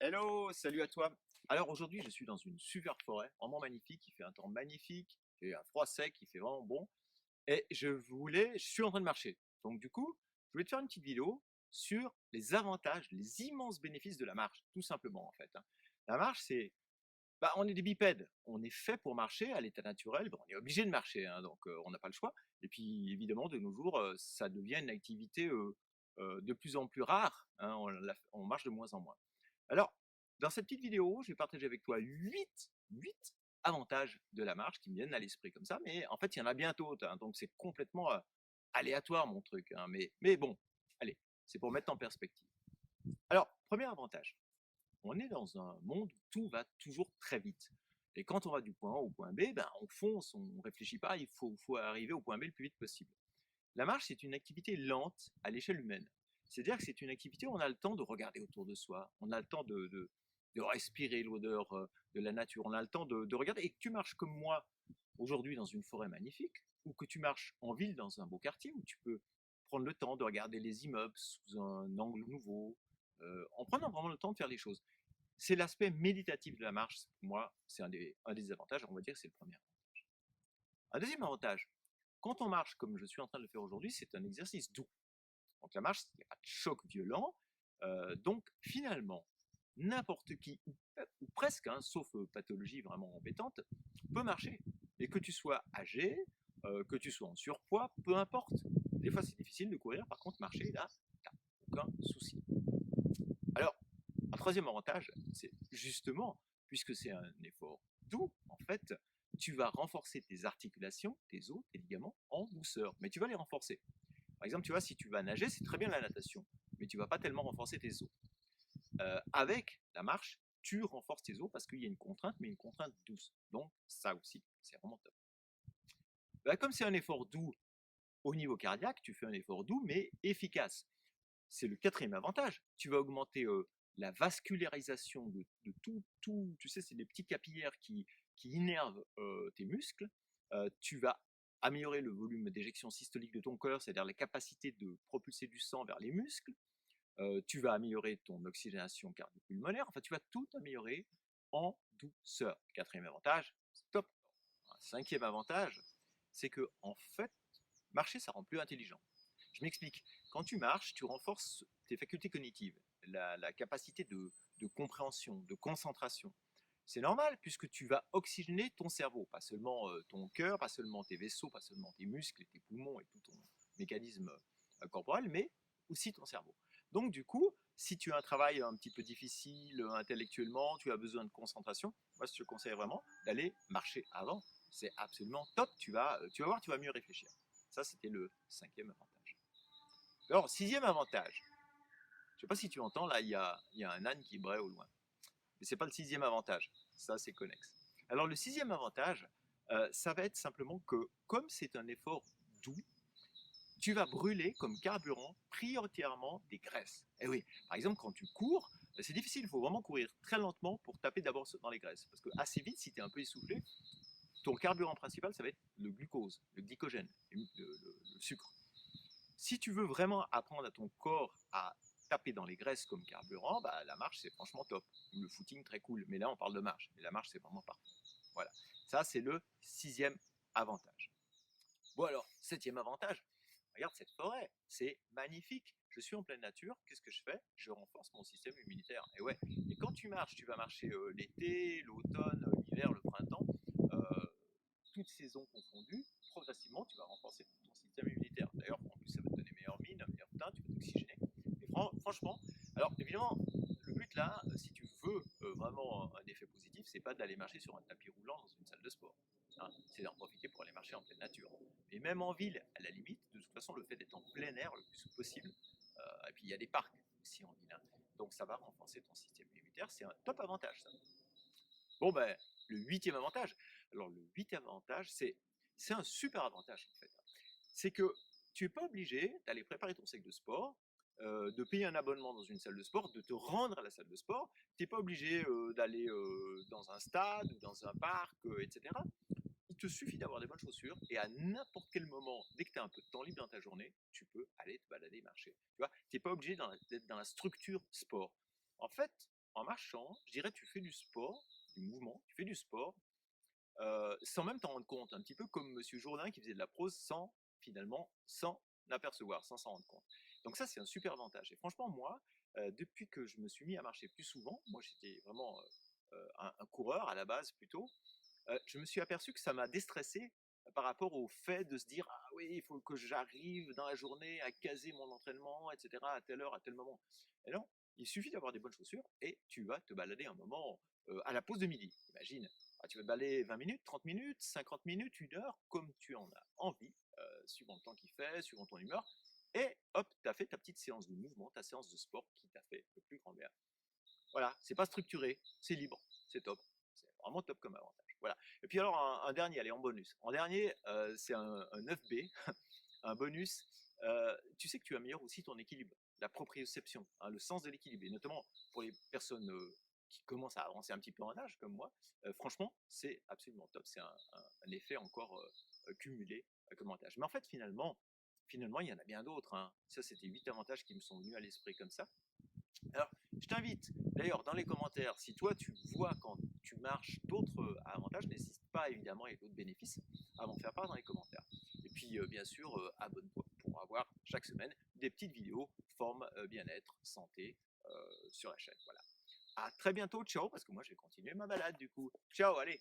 Hello, salut à toi. Alors aujourd'hui, je suis dans une super forêt, vraiment magnifique, il fait un temps magnifique, et un froid sec, il fait vraiment bon. Et je suis en train de marcher. Donc du coup, je voulais te faire une petite vidéo sur les avantages, les immenses bénéfices de la marche, tout simplement en fait, hein. La marche, on est des bipèdes, on est fait pour marcher à l'état naturel, on est obligé de marcher, hein, donc on n'a pas le choix. Et puis évidemment, de nos jours, ça devient une activité de plus en plus rare, hein, on marche de moins en moins. Alors, dans cette petite vidéo, je vais partager avec toi 8 avantages de la marche qui me viennent à l'esprit comme ça, mais en fait, il y en a bien d'autres, hein, donc c'est complètement aléatoire mon truc, hein, mais bon, allez, c'est pour mettre en perspective. Alors, premier avantage, on est dans un monde où tout va toujours très vite. Et quand on va du point A au point B, ben, on fonce, on ne réfléchit pas, il faut arriver au point B le plus vite possible. La marche, c'est une activité lente à l'échelle humaine. C'est-à-dire que c'est une activité où on a le temps de regarder autour de soi, on a le temps de respirer l'odeur de la nature, on a le temps de regarder. Et que tu marches comme moi aujourd'hui dans une forêt magnifique, ou que tu marches en ville dans un beau quartier où tu peux prendre le temps de regarder les immeubles sous un angle nouveau, en prenant vraiment le temps de faire les choses. C'est l'aspect méditatif de la marche, pour moi, c'est un des avantages, on va dire que c'est le premier avantage. Un deuxième avantage, quand on marche comme je suis en train de le faire aujourd'hui, c'est un exercice doux. Donc la marche, il n'y a pas de choc violent. Donc finalement, n'importe qui, ou presque, hein, sauf pathologie vraiment embêtante, peut marcher. Et que tu sois âgé, que tu sois en surpoids, peu importe. Des fois c'est difficile de courir, par contre marcher, là, t'as aucun souci. Alors, un troisième avantage, c'est justement, puisque c'est un effort doux, en fait, tu vas renforcer tes articulations, tes os, tes ligaments en douceur, mais tu vas les renforcer. Par exemple, tu vois, si tu vas nager, c'est très bien la natation, mais tu vas pas tellement renforcer tes os. Avec la marche, tu renforces tes os parce qu'il y a une contrainte, mais une contrainte douce. Donc, ça aussi, c'est vraiment top. Bah, comme c'est un effort doux au niveau cardiaque, tu fais un effort doux, mais efficace. C'est le quatrième avantage. Tu vas augmenter la vascularisation de tout. Tu sais, c'est des petits capillaires qui innervent tes muscles. Tu vas améliorer le volume d'éjection systolique de ton cœur, c'est-à-dire la capacité de propulser du sang vers les muscles. Tu vas améliorer ton oxygénation cardio-pulmonaire. Enfin, tu vas tout améliorer en douceur. Quatrième avantage, c'est top. Un cinquième avantage, c'est que en fait, marcher, ça rend plus intelligent. Je m'explique. Quand tu marches, tu renforces tes facultés cognitives, la capacité de compréhension, de concentration. C'est normal puisque tu vas oxygéner ton cerveau, pas seulement ton cœur, pas seulement tes vaisseaux, pas seulement tes muscles et tes poumons et tout ton mécanisme corporel, mais aussi ton cerveau. Donc du coup, si tu as un travail un petit peu difficile intellectuellement, tu as besoin de concentration, moi je te conseille vraiment d'aller marcher avant. C'est absolument top, tu vas voir, tu vas mieux réfléchir. Ça, c'était le cinquième avantage. Alors, sixième avantage. Je ne sais pas si tu entends, là, il y a un âne qui braie au loin. Mais ce n'est pas le sixième avantage. Ça, c'est connexe. Alors, le sixième avantage, ça va être simplement que, comme c'est un effort doux, tu vas brûler comme carburant prioritairement des graisses. Et oui, par exemple, quand tu cours, c'est difficile, il faut vraiment courir très lentement pour taper d'abord dans les graisses. Parce que assez vite, si tu es un peu essoufflé, ton carburant principal, ça va être le glucose, le glycogène, le sucre. Si tu veux vraiment apprendre à ton corps à taper dans les graisses comme carburant, bah, la marche, c'est franchement top. Ou le footing, très cool. Mais là, on parle de marche. Et la marche, c'est vraiment parfait. Voilà. Ça, c'est le sixième avantage. Bon, alors, septième avantage. Regarde cette forêt, c'est magnifique. Je suis en pleine nature, qu'est-ce que je fais? Je renforce mon système immunitaire. Et ouais, et quand tu marches, tu vas marcher l'été, l'automne, l'hiver, le printemps, euh, toutes saisons confondues, progressivement, tu vas renforcer ton système immunitaire. D'ailleurs, en plus, ça va te donner meilleure mine, meilleur teint, tu vas t'oxygéner. Et franchement, alors évidemment, le but là, si tu veux vraiment un effet positif, c'est pas d'aller marcher sur un tapis roulant dans une salle de sport, hein, c'est d'en profiter pour aller marcher en pleine nature. Et même en ville, à la limite, de toute façon, le fait d'être en plein air le plus possible, et puis il y a des parcs aussi en ville, hein, donc ça va renforcer ton système immunitaire, c'est un top avantage ça. Bon, ben, le huitième avantage. Alors, le huitième avantage, c'est un super avantage, en fait. C'est que tu n'es pas obligé d'aller préparer ton sac de sport, de payer un abonnement dans une salle de sport, de te rendre à la salle de sport. Tu n'es pas obligé d'aller dans un stade ou dans un parc, etc. Il te suffit d'avoir des bonnes chaussures et à n'importe quel moment, dès que tu as un peu de temps libre dans ta journée, tu peux aller te balader, marcher. Tu vois, tu n'es pas obligé d'être dans la structure sport. En fait, en marchant, je dirais tu fais du sport, du mouvement, tu fais du sport, sans même t'en rendre compte, un petit peu comme Monsieur Jourdain qui faisait de la prose sans apercevoir, sans s'en rendre compte. Donc ça, c'est un super avantage. Et franchement, moi, depuis que je me suis mis à marcher plus souvent, moi j'étais vraiment un coureur à la base plutôt, je me suis aperçu que ça m'a déstressé par rapport au fait de se dire ah oui, il faut que j'arrive dans la journée à caser mon entraînement, etc., à telle heure, à tel moment. Et non, il suffit d'avoir des bonnes chaussures et tu vas te balader un moment à la pause de midi. Imagine, tu vas te balader 20 minutes, 30 minutes, 50 minutes, 1 heure, comme tu en as envie, suivant le temps qu'il fait, suivant ton humeur. Et hop, tu as fait ta petite séance de mouvement, ta séance de sport qui t'a fait le plus grand bien. Voilà, c'est pas structuré, c'est libre, c'est top. C'est vraiment top comme avantage. Voilà. Et puis alors un dernier, allez, en bonus. En dernier, c'est un 9B, un bonus. Tu sais que tu améliores aussi ton équilibre, la proprioception, hein, le sens de l'équilibre. Et notamment pour les personnes qui commencent à avancer un petit peu en âge, comme moi, franchement, c'est absolument top. C'est un effet encore cumulé comme avantage. Mais en fait, finalement, il y en a bien d'autres, hein. Ça, c'était 8 avantages qui me sont venus à l'esprit comme ça. Alors, je t'invite, d'ailleurs, dans les commentaires, si toi tu vois quand tu marches d'autres avantages, n'hésite pas évidemment, et d'autres bénéfices, à m'en faire part dans les commentaires. Et puis, bien sûr, abonne-toi pour avoir chaque semaine des petites vidéos forme, bien-être, santé sur la chaîne. Voilà. À très bientôt, ciao, parce que moi je vais continuer ma balade du coup. Ciao, allez!